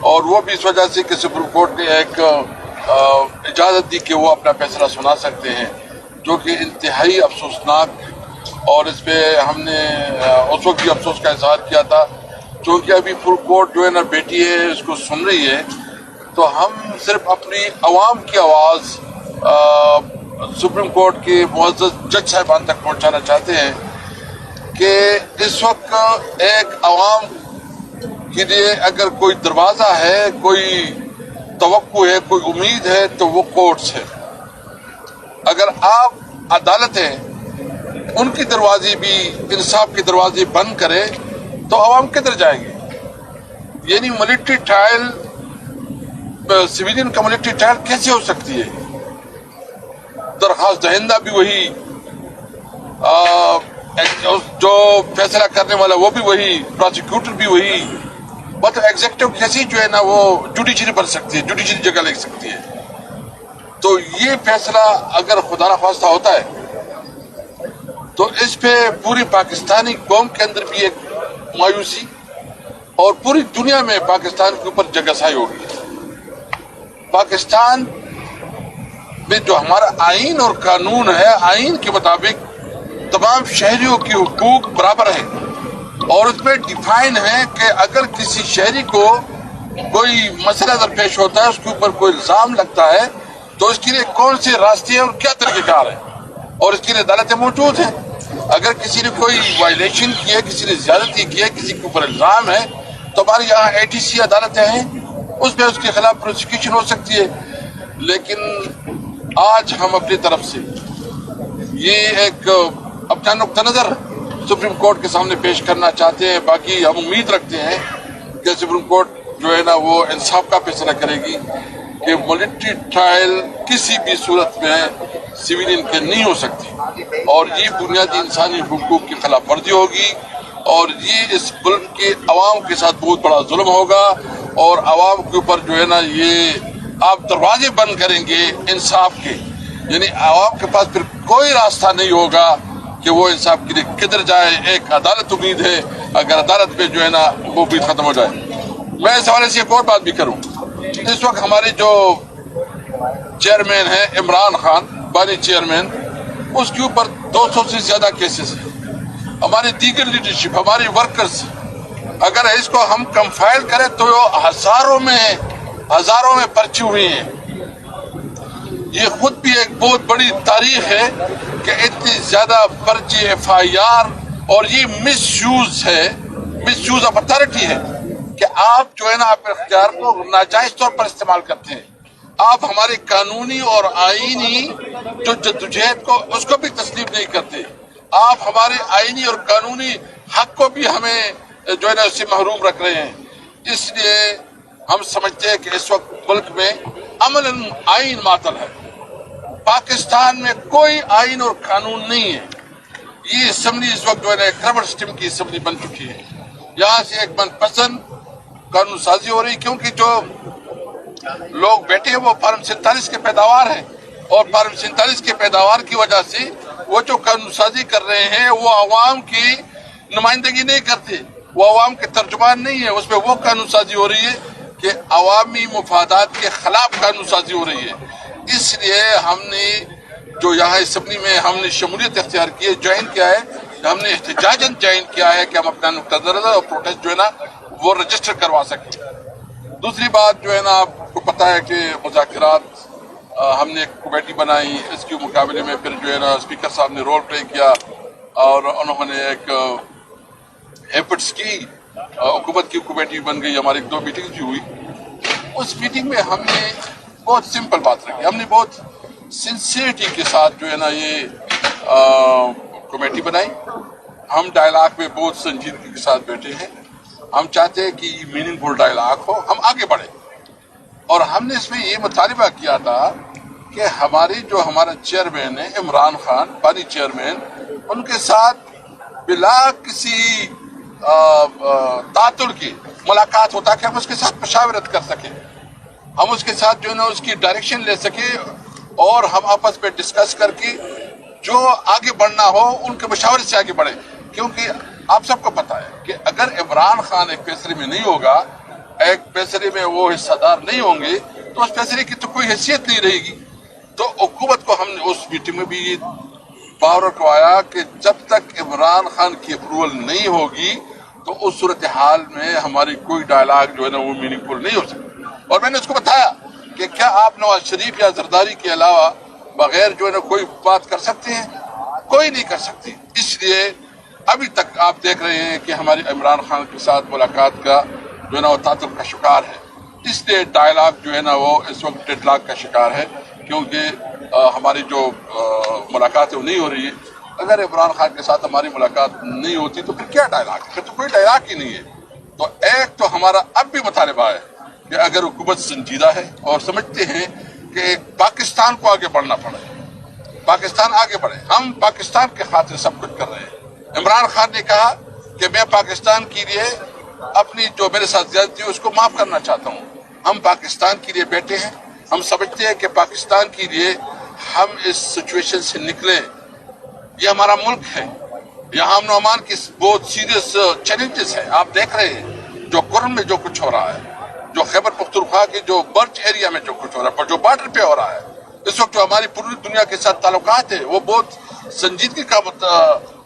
اور وہ بھی اس وجہ سے کہ سپریم کورٹ نے ایک اجازت دی کہ وہ اپنا فیصلہ سنا سکتے ہیں، جو کہ انتہائی افسوسناک، اور اس پہ ہم نے اس وقت بھی افسوس کا اظہار کیا تھا، چونکہ ابھی فل کورٹ جو ہے نا بیٹی ہے اس کو سن رہی ہے، تو ہم صرف اپنی عوام کی آواز سپریم کورٹ کے معزز جج صاحبان تک پہنچانا چاہتے ہیں کہ اس وقت ایک عوام کے لیے اگر کوئی دروازہ ہے، کوئی توقع ہے، کوئی امید ہے تو وہ کورٹس ہے۔ اگر آپ عدالتیں ان کی دروازے بھی، انصاف کے دروازے بند کرے تو عوام کدھر جائے گی؟ یعنی ملٹری ٹرائل، سویلین کا ملٹری ٹرائل کیسے ہو سکتی ہے؟ درخواست دہندہ بھی وہی، جو فیصلہ کرنے والا وہ بھی وہی، پروسیکیوٹر بھی وہی، مطلب ایگزیکٹو کیسی جو ہے نا وہ جوڈیشری بن سکتی ہے، جوڈیشری جگہ لے سکتی ہے۔ تو یہ فیصلہ اگر خدا نخواستہ ہوتا ہے تو اس پہ پوری پاکستانی قوم کے اندر بھی ایک مایوسی اور پوری دنیا میں پاکستان کے اوپر جگہسائی ہوگی۔ پاکستان میں جو ہمارا آئین اور قانون ہے، آئین کے مطابق تمام شہریوں کی حقوق برابر ہیں، اور اس میں ڈیفائن ہے کہ اگر کسی شہری کو کوئی مسئلہ درپیش ہوتا ہے، اس کے اوپر کوئی الزام لگتا ہے، تو اس کے لیے کون سے راستے ہیں اور کیا طریقہ کار ہے، اور اس کے لیے عدالتیں موجود ہیں۔ اگر کسی نے کوئی وائلیشن کی ہے، کسی نے زیادتی کی ہے، کسی کے اوپر الزام ہے، تو ہمارے یہاں ATC عدالتیں ہیں، اس پہ اس کے خلاف پروسیکیوشن ہو سکتی ہے۔ لیکن آج ہم اپنی طرف سے یہ ایک اپنا نقطہ نظر سپریم کورٹ کے سامنے پیش کرنا چاہتے ہیں۔ باقی ہم امید رکھتے ہیں کہ سپریم کورٹ جو ہے نا وہ انصاف کا فیصلہ کرے گی کہ ملٹری ٹرائل کسی بھی صورت میں سویلین کے نہیں ہو سکتی، اور یہ بنیادی انسانی حقوق کی خلاف ورزی ہوگی، اور یہ اس ملک کے عوام کے ساتھ بہت بڑا ظلم ہوگا، اور عوام کے اوپر جو ہے نا یہ آپ دروازے بند کریں گے انصاف کے، یعنی عوام کے پاس پھر کوئی راستہ نہیں ہوگا کہ وہ انصاف کے لیے کدھر جائے۔ ایک عدالت امید ہے، اگر عدالت پہ جو ہے نا وہ بھی ختم ہو جائے۔ میں اس حوالے سے ایک اور بات بھی کروں، اس وقت ہمارے جو چیئرمین ہیں عمران خان، بانی چیئرمین، اس کے اوپر 200 سے زیادہ کیسز ہیں۔ ہماری دیگر لیڈرشپ، ہماری ورکرز، اگر اس کو ہم کمفائل کریں تو ہزاروں میں پرچے ہوئے ہیں۔ یہ خود بھی ایک بہت بڑی تاریخ ہے کہ اتنی زیادہ پرچے، FIR، اور یہ مس یوز ہے، مس یوز آف اتھارٹی ہے کہ آپ جو ہے نا اپنے اختیار کو ناجائز طور پر استعمال کرتے ہیں۔ آپ ہمارے قانونی اور آئینی جو جدوجہد کو اس کو بھی تسلیم نہیں کرتے۔ آپ ہمارے آئینی اور قانونی حق کو بھی ہمیں جو ہے نا اس سے محروم رکھ رہے ہیں۔ اس لیے ہم سمجھتے ہیں کہ اس وقت ملک میں عملاً آئین معطل ہے۔ پاکستان میں کوئی آئین اور قانون نہیں ہے۔ یہ اسمبلی اس وقت جو ہے نا ایک ربڑ اسٹمپ کی اسمبلی بن چکی ہے۔ یہاں سے ایک من پسند قانون سازی ہو رہی، کیونکہ جو لوگ بیٹھے ہیں وہ فارم 47 کے پیداوار ہیں، اور فارم 47 کے پیداوار کی وجہ سے وہ جو قانون سازی کر رہے ہیں وہ عوام کی نمائندگی نہیں کرتے، وہ عوام کے ترجمان نہیں ہے۔ اس میں وہ قانون سازی ہو رہی ہے کہ عوامی مفادات کے خلاف قانون سازی ہو رہی ہے۔ اس لیے ہم نے جو یہاں اسمبلی میں ہم نے شمولیت اختیار کی ہے، جوائن کیا ہے، ہم نے احتجاجاً جوائن کیا ہے کہ ہم اپنا نقطہ نظر اور پروٹیسٹ جو ہے نا وہ رجسٹر کروا سکیں۔ دوسری بات جو ہے نا آپ کو پتہ ہے کہ مذاکرات، ہم نے ایک کمیٹی بنائی، اس کے مقابلے میں پھر جو ہے نا اسپیکر صاحب نے رول پلے کیا، اور انہوں نے ایک ایفرٹس کی، حکومت کی کمیٹی بن گئی، ہماری 2 میٹنگز بھی ہوئی۔ اس میٹنگ میں ہم نے بہت سمپل بات رکھی، ہم نے بہت سنسیئرٹی کے ساتھ جو ہے نا یہ کمیٹی بنائی۔ ہم ڈائلاگ میں بہت سنجیدگی کے ساتھ بیٹھے ہیں، ہم چاہتے ہیں کہ یہ میننگ فل ڈائلاگ ہو، ہم آگے بڑھیں، اور ہم نے اس میں یہ مطالبہ کیا تھا کہ ہمارا چیئرمین ہے عمران خان، بانی چیئرمین، ان کے ساتھ بلا کسی تعطل کی ملاقات ہوتا کہ ہم اس کے ساتھ مشاورت کر سکیں، ہم اس کے ساتھ جو ہے نا اس کی ڈائریکشن لے سکیں، اور ہم آپس میں ڈسکس کر کے جو آگے بڑھنا ہو ان کے مشاورے سے آگے بڑھیں۔ کیونکہ آپ سب کو پتہ ہے کہ اگر عمران خان ایک فیصلے میں نہیں ہوگا ایک فیصلے میں وہ حصہ دار نہیں ہوں گے تو اس فیصلے کی تو کوئی حیثیت نہیں رہے گی. تو حکومت کو ہم نے اس میٹنگ میں بھی پاور رکھوایا کہ جب تک عمران خان کی اپروول نہیں ہوگی تو اس صورتحال میں ہماری کوئی ڈائلاگ جو ہے نا وہ میننگ فل نہیں ہو سکتی. اور میں نے اس کو بتایا کہ کیا آپ نواز شریف یا زرداری کے علاوہ بغیر جو ہے نا کوئی بات کر سکتے ہیں؟ کوئی نہیں کر سکتی. اس لیے ابھی تک آپ دیکھ رہے ہیں کہ ہماری عمران خان کے ساتھ ملاقات کا جو ہے نا وہ تعطل کا شکار ہے. اس لیے ڈائلاگ جو ہے نا وہ اس وقت ڈیڈ لاک کا شکار ہے کیونکہ ہماری جو ملاقات ہے وہ نہیں ہو رہی ہے. اگر عمران خان کے ساتھ ہماری ملاقات نہیں ہوتی تو پھر کیا ڈائلاگ ہے؟ پھر تو کوئی ڈائلاگ ہی نہیں ہے. تو ایک تو ہمارا اب بھی مطالبہ ہے کہ اگر حکومت سنجیدہ ہے اور سمجھتے ہیں کہ پاکستان کو آگے بڑھنا پڑے، پاکستان آگے بڑھے، ہم پاکستان کے خاطر سب کچھ کر رہے ہیں. عمران خان نے کہا کہ میں پاکستان کے لیے اپنی جو میرے ساتھ زیادتی ہے اس کو معاف کرنا چاہتا ہوں. ہم پاکستان کے لیے بیٹھے ہیں. ہم سمجھتے ہیں کہ پاکستان کے لیے ہم اس سچویشن سے نکلیں. یہ ہمارا ملک ہے. یہاں امن و امان کی بہت سیریس چیلنجز ہیں. آپ دیکھ رہے ہیں جو کرن میں جو کچھ ہو رہا ہے، جو خیبر پختونخوا کے جو برچ ایریا میں جو کچھ ہو رہا ہے، جو بارڈر پہ ہو رہا ہے. اس وقت جو ہماری پوری دنیا کے ساتھ تعلقات ہیں وہ بہت سنجیدگی کا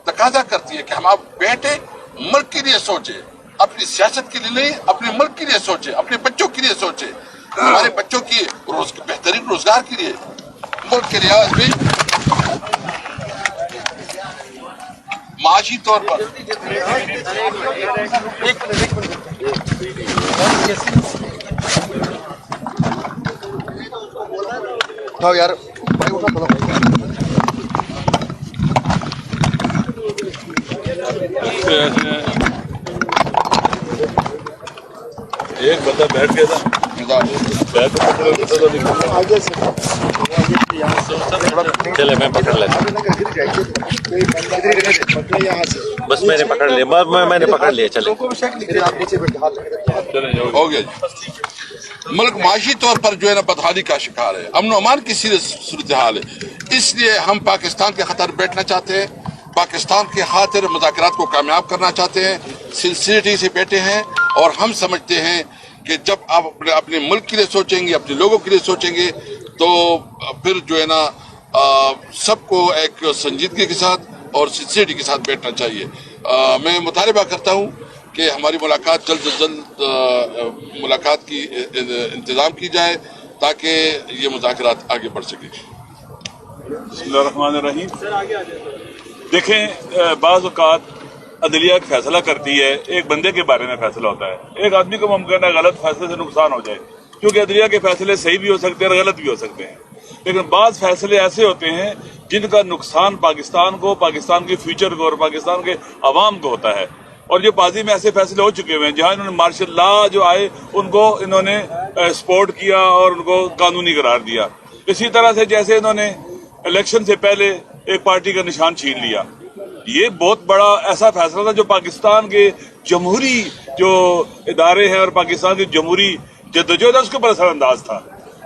تقاضا کرتی ہے کہ ہم آپ بیٹھے ملک کے لیے سوچیں، اپنی سیاست کے لیے نہیں، اپنے ملک کے لیے سوچیں، اپنے بچوں کے لیے سوچیں، ہمارے بچوں کی بہترین روزگار کے لیے، ملک کے لحاظ میں معاشی طور پر یار ایک بندہ بیٹھ گیا تھا چلے میں پکڑ لیتا ہوں. بس میں نے پکڑ لیا، میں نے پکڑ لیا. چلے ہو گیا جی. ملک معاشی طور پر جو ہے نا بدحالی کا شکار ہے، امن و امان کی صورتحال ہے. اس لیے ہم پاکستان کے خاطر بیٹھنا چاہتے ہیں، پاکستان کے خاطر مذاکرات کو کامیاب کرنا چاہتے ہیں، سنسیریٹی سے بیٹھے ہیں. اور ہم سمجھتے ہیں کہ جب آپ اپنے ملک کے لیے سوچیں گے، اپنے لوگوں کے لیے سوچیں گے تو پھر جو ہے نا سب کو ایک سنجیدگی کے ساتھ اور سنسیریٹی کے ساتھ بیٹھنا چاہیے. میں مطالبہ کرتا ہوں کہ ہماری ملاقات جلد از جلد ملاقات کی انتظام کی جائے تاکہ یہ مذاکرات آگے بڑھ سکے. بسم اللہ الرحمن الرحیم. دیکھیں، بعض اوقات عدلیہ ایک فیصلہ کرتی ہے، ایک بندے کے بارے میں فیصلہ ہوتا ہے. ایک آدمی کو ممکن ہے غلط فیصلے سے نقصان ہو جائے، کیونکہ عدلیہ کے فیصلے صحیح بھی ہو سکتے ہیں اور غلط بھی ہو سکتے ہیں. لیکن بعض فیصلے ایسے ہوتے ہیں جن کا نقصان پاکستان کو، پاکستان کے فیوچر کو اور پاکستان کے عوام کو ہوتا ہے. اور جو ماضی میں ایسے فیصلے ہو چکے ہوئے ہیں جہاں انہوں نے مارشل لا جو آئے ان کو انہوں نے سپورٹ کیا اور ان کو قانونی قرار دیا. اسی طرح سے جیسے انہوں نے الیکشن سے پہلے ایک پارٹی کا نشان چھین لیا. یہ بہت بڑا ایسا فیصلہ تھا جو پاکستان کے جمہوری جو ادارے ہیں اور پاکستان کی جمہوری جدوجہد ہے اس کے اوپر اثر انداز تھا.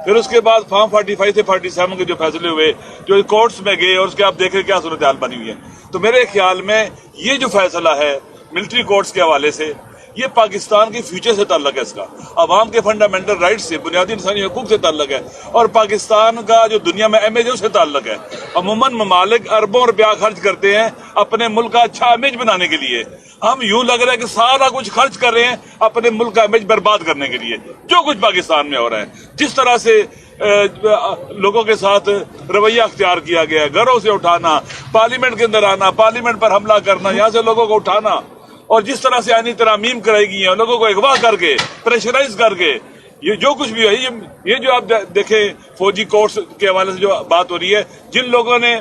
پھر اس کے بعد فارم 45 سے 47 کے جو فیصلے ہوئے جو کورٹس میں گئے اور اس کے آپ دیکھیں کیا صورتحال بنی ہوئی ہے. تو میرے خیال میں یہ جو فیصلہ ہے ملٹری کورٹس کے حوالے سے یہ پاکستان کے فیوچر سے تعلق ہے، اس کا عوام کے فنڈامنٹل رائٹ سے، بنیادی انسانی حقوق سے تعلق ہے اور پاکستان کا جو دنیا میں امیج ہے اس سے تعلق ہے. عموماً ممالک اربوں روپیہ خرچ کرتے ہیں اپنے ملک کا اچھا امیج بنانے کے لیے. ہم یوں لگ رہا ہے کہ سارا کچھ خرچ کر رہے ہیں اپنے ملک کا امیج برباد کرنے کے لیے. جو کچھ پاکستان میں ہو رہا ہے، جس طرح سے لوگوں کے ساتھ رویہ اختیار کیا گیا ہے، گھروں سے اٹھانا، پارلیمنٹ کے اندر آنا، پارلیمنٹ پر حملہ کرنا، یہاں سے لوگوں کو اٹھانا، اور جس طرح سے آئینی ترامیم کرائی گئی ہیں لوگوں کو اغوا کر کے پریشرائز کر کے، یہ جو کچھ بھی ہے یہ جو آپ دیکھیں فوجی کورٹس کے حوالے سے جو بات ہو رہی ہے، جن لوگوں نے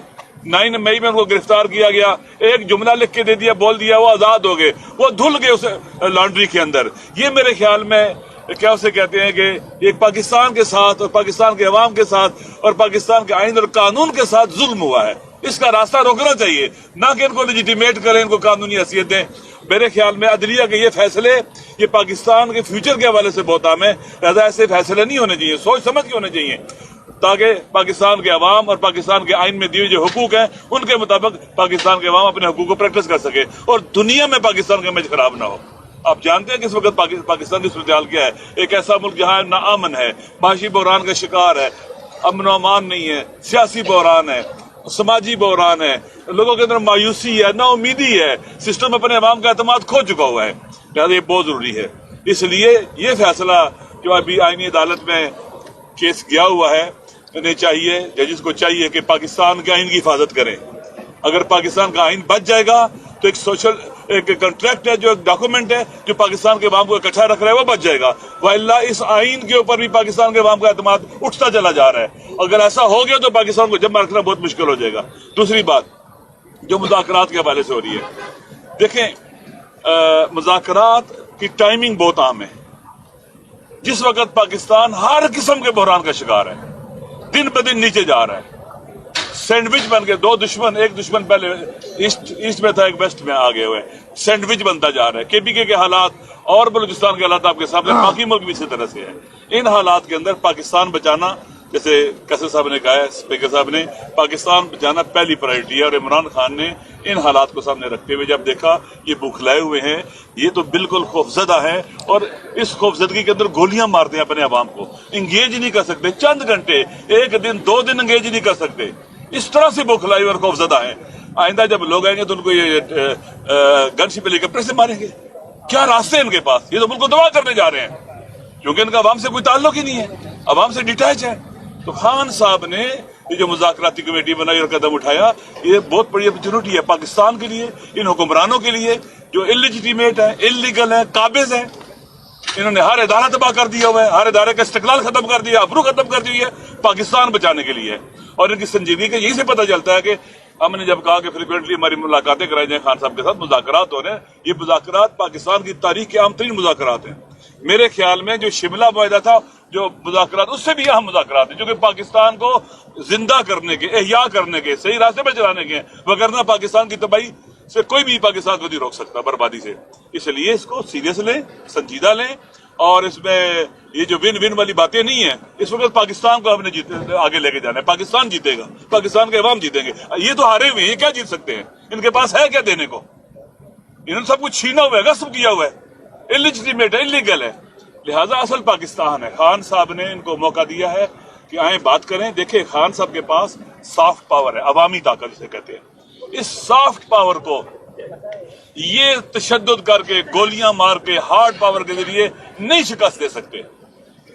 9 مئی میں ان کو گرفتار کیا گیا، ایک جملہ لکھ کے دے دیا، بول دیا، وہ آزاد ہو گئے، وہ دھل گئے اس لانڈری کے اندر. یہ میرے خیال میں کیا اسے کہتے ہیں کہ ایک پاکستان کے ساتھ اور پاکستان کے عوام کے ساتھ اور پاکستان کے آئین اور قانون کے ساتھ ظلم ہوا ہے. اس کا راستہ روکنا چاہیے، نہ کہ ان کو لیجیٹیمیٹ کریں، ان کو قانونی حیثیت دیں. میرے خیال میں عدلیہ کے یہ فیصلے یہ پاکستان کے فیوچر کے حوالے سے بہت اہم ہے. لہذا ایسے فیصلے نہیں ہونے چاہیے، سوچ سمجھ کے ہونے چاہیے تاکہ پاکستان کے عوام اور پاکستان کے آئین میں دیے جو حقوق ہیں ان کے مطابق پاکستان کے عوام اپنے حقوق کو پریکٹس کر سکے اور دنیا میں پاکستان کا امیج خراب نہ ہو. آپ جانتے ہیں کہ اس وقت پاکستان کی صورتحال کیا ہے؟ ایک ایسا ملک جہاں ناامن ہے، معاشی بحران کا شکار ہے، امن و امان نہیں ہے، سیاسی بحران ہے، سماجی بحران ہے، لوگوں کے اندر مایوسی ہے، نا امیدی ہے، سسٹم اپنے عوام کا اعتماد کھو چکا ہوا ہے. لہٰذا یہ بہت ضروری ہے. اس لیے یہ فیصلہ جو ابھی آئینی عدالت میں کیس گیا ہوا ہے، انہیں چاہیے، ججز کو چاہیے کہ پاکستان کے آئین کی حفاظت کریں. اگر پاکستان کا آئین بچ جائے گا تو ایک کنٹریکٹ ہے، جو ایک ڈاکومنٹ ہے جو پاکستان کے عوام کو اکٹھا رکھ رہا ہے، وہ بچ جائے گا. وإلا اس آئین کے اوپر بھی پاکستان کے عوام کا اعتماد اٹھتا چلا جا رہا ہے. اگر ایسا ہو گیا تو پاکستان کو جمع رکھنا بہت مشکل ہو جائے گا. دوسری بات جو مذاکرات کے حوالے سے ہو رہی ہے، دیکھیں مذاکرات کی ٹائمنگ بہت اہم ہے. جس وقت پاکستان ہر قسم کے بحران کا شکار ہے، دن بہ دن نیچے جا رہا ہے، سینڈوچ بن کے دو دشمن، ایک دشمن پہلے ایسٹ میں تھا، ایک ویسٹ میں آگے ہوئے، سینڈوچ بنتا جا رہا ہے. KPK کے حالات اور بلوچستان کے حالات آپ کے سامنے، باقی ملک بھی اسی طرح سے ہے. ان حالات کے اندر پاکستان بچانا، جیسے قیصر صاحب نے کہا ہے، اسپیکر صاحب نے، پاکستان بچانا پہلی پرائرٹی ہے. اور عمران خان نے ان حالات کو سامنے رکھتے ہوئے جب دیکھا یہ بوکھلائے ہوئے ہیں، یہ تو بالکل خوفزدہ ہے، اور اس خوفزدگی کے اندر گولیاں مارتے ہیں اپنے عوام کو، انگیج نہیں کر سکتے. چند گھنٹے، ایک دن، 2 دن انگیج نہیں کر سکتے. اس طرح سے بوکھلائی اور خوفزدہ ہیں. آئندہ جب لوگ آئیں گے تو ان کو یہ گن شپ ہیلی کاپٹر سے ماریں گے. کیا راستے ہیں ان کے پاس؟ یہ تو ملک کو تباہ کرنے جا رہے ہیں، کیونکہ ان کا عوام سے کوئی تعلق ہی نہیں ہے، عوام سے ڈیٹیچ ہے. تو خان صاحب نے یہ جو مذاکراتی کمیٹی بنائی اور قدم اٹھایا، یہ بہت بڑی اپرچونٹی ہے پاکستان کے لیے، ان حکمرانوں کے لیے جو انلیجیٹیمیٹ ہیں، انلیگل ہیں، قابض ہیں. انہوں نے ہر ادارہ تباہ کر دیا ہوا ہے، ہر ادارے کا استقلال ختم کر دیا، ابرو ختم کر دی ہے، پاکستان بچانے کے لیے. اور ان کی سنجیدگی کا یہی سے پتہ چلتا ہے کہ ہم نے جب کہا کہ فریکوینٹلی ہماری ملاقاتیں کرائی جائیں خان صاحب کے ساتھ، مذاکرات ہو رہے ہیں. یہ مذاکرات پاکستان کی تاریخ کے اہم ترین مذاکرات ہیں. میرے خیال میں جو شملہ معاہدہ تھا، جو مذاکرات، اس سے بھی اہم مذاکرات ہیں، جو کہ پاکستان کو زندہ کرنے کے، احیاء کرنے کے، صحیح راستے پہ چلانے کے ہیں. وگرنہ پاکستان کی تباہی سے کوئی بھی پاکستان کو نہیں روک سکتا، بربادی سے. اس لیے اس کو سیریس لیں، سنجیدہ لیں، اور اس میں یہ جو ون ون والی باتیں نہیں ہیں. اس وقت پاکستان کو ہم نے آگے لے کے جانا ہے. پاکستان جیتے گا، پاکستان کے عوام جیتیں گے. یہ تو ہارے ہوئے ہیں، یہ کیا جیت سکتے ہیں؟ ان کے پاس ہے کیا دینے کو؟ انہوں نے سب کچھ چھینا ہوا ہے، غصب کیا ہوا ہے، انلیجیٹیمیٹ ہے، انلیگل ہے. لہٰذا اصل پاکستان ہے. خان صاحب نے ان کو موقع دیا ہے کہ آئیں بات کریں. دیکھیں خان صاحب کے پاس سافٹ پاور ہے، عوامی طاقت جسے کہتے ہیں. اس سافٹ پاور کو یہ تشدد کر کے، گولیاں مار کے، ہارڈ پاور کے ذریعے نہیں شکست دے سکتے،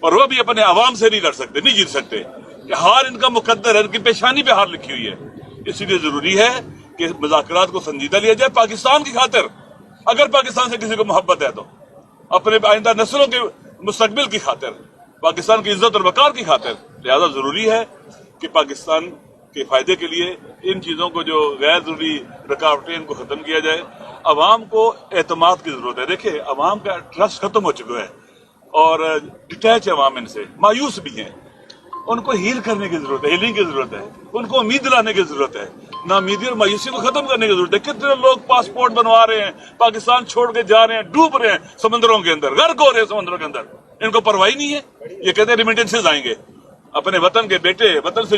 اور وہ بھی اپنے عوام سے نہیں لڑ سکتے، نہیں جیت سکتے. کہ ہار ان کا مقدر ہے، ان کی پیشانی پہ ہار لکھی ہوئی ہے. اس لیے ضروری ہے کہ مذاکرات کو سنجیدہ لیا جائے پاکستان کی خاطر. اگر پاکستان سے کسی کو محبت ہے تو اپنے آئندہ نسلوں کے مستقبل کی خاطر، پاکستان کی عزت اور وقار کی خاطر. لہذا ضروری ہے کہ پاکستان کے فائدے کے لیے ان چیزوں کو، جو غیر ضروری رکاوٹیں، ان کو ختم کیا جائے. عوام کو اعتماد کی ضرورت ہے. دیکھیں عوام کا ٹرسٹ ختم ہو چکا ہے، اور ڈیٹیچ عوام ان سے، مایوس بھی ہیں. ان کو ہیل کرنے کی ضرورت ہے، ہیلنگ کی ضرورت ہے. ان کو امید دلانے کی ضرورت ہے، ناامیدی اور مایوسی کو ختم کرنے کی ضرورت ہے. کتنے لوگ پاسپورٹ بنوا رہے ہیں، پاکستان چھوڑ کے جا رہے ہیں، ڈوب رہے ہیں سمندروں کے اندر، غرق ہو رہے ہیں سمندروں کے اندر. ان کو پرواہ نہیں ہے. یہ کہتے ہیں ریمیٹنسز آئیں گے، اپنے وطن کے بیٹے وطن سے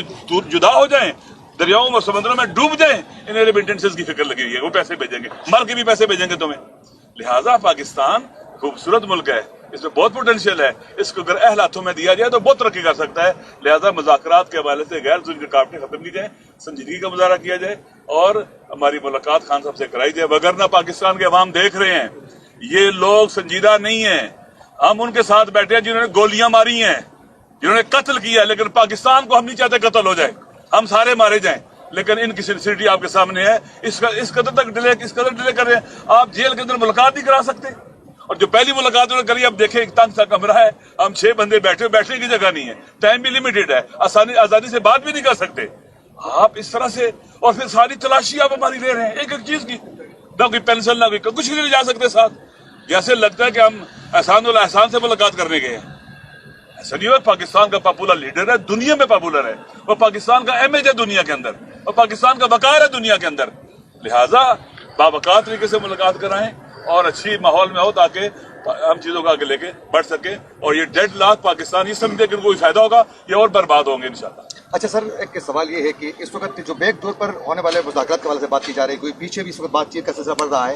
جدا ہو جائیں، دریاؤں اور سمندروں میں ڈوب جائیں. انہیں ریمیٹنسز کی فکر لگی ہوئی ہے، وہ پیسے بھیجیں گے، مر کے بھی پیسے بھیجیں گے تمہیں. لہٰذا پاکستان خوبصورت ملک ہے، اس میں بہت پوٹینشیل ہے. اس کو اگر اہل ہاتھوں میں دیا جائے تو بہت ترقی کر سکتا ہے. لہٰذا مذاکرات کے حوالے سے غیر ضروری رکاوٹیں ختم کی جائیں، سنجیدگی کا مظاہرہ کیا جائے، اور ہماری ملاقات خان صاحب سے کرائی جائے. وگرنہ پاکستان کے عوام دیکھ رہے ہیں، یہ لوگ سنجیدہ نہیں ہیں. ہم ان کے ساتھ بیٹھے ہیں جنہوں نے گولیاں ماری ہیں، جنہوں نے قتل کیا ہے. لیکن پاکستان کو ہم نہیں چاہتے قتل ہو جائے، ہم سارے مارے جائیں. لیکن ان کی سنسیریٹی آپ کے سامنے ہے. اس قدر ڈیلے کر رہے ہیں. آپ جیل کے اندر ملاقات نہیں کرا سکتے. اور جو پہلی ملاقات انہوں نے کری، اب دیکھیں ایک تنگ سا کمرہ ہے، ہم 6 بندے بیٹھنے کی جگہ نہیں ہے، ٹائم بھی لمیٹڈ ہے، آزادی سے بات بھی نہیں کر سکتے. آپ اس طرح سے، اور پھر ساری تلاشی آپ ہماری لے رہے ہیں ایک ایک چیز کی. نہ کوئی پینسل، نہ کوئی کچھ نہیں جا سکتے ساتھ. جیسے لگتا ہے کہ ہم احسان الاحسان سے ملاقات کرنے گئے ہیں. ایسا نہیں ہوا. پاکستان کا پاپولر لیڈر ہے، دنیا میں پاپولر ہے، اور پاکستان کا امیج ہے دنیا کے اندر، اور پاکستان کا وقار ہے دنیا کے اندر. لہٰذا باوقار طریقے سے ملاقات کرائیں اور اچھی ماحول میں ہو، تاکہ ہم چیزوں کو آگے لے کے بڑھ سکیں. اور یہ ڈیڈ لاک پاکستان یہ سمجھے کہ ان کو کوئی فائدہ ہوگا، یہ اور برباد ہوں گے انشاءاللہ. اچھا سر، ایک سوال یہ ہے کہ اس وقت جو بیک ڈور پر ہونے والے مذاکرات کے حوالے سے بات کی جا رہی ہے، کوئی پیچھے بھی اس وقت بات چیت کا سلسلہ بڑھ رہا ہے،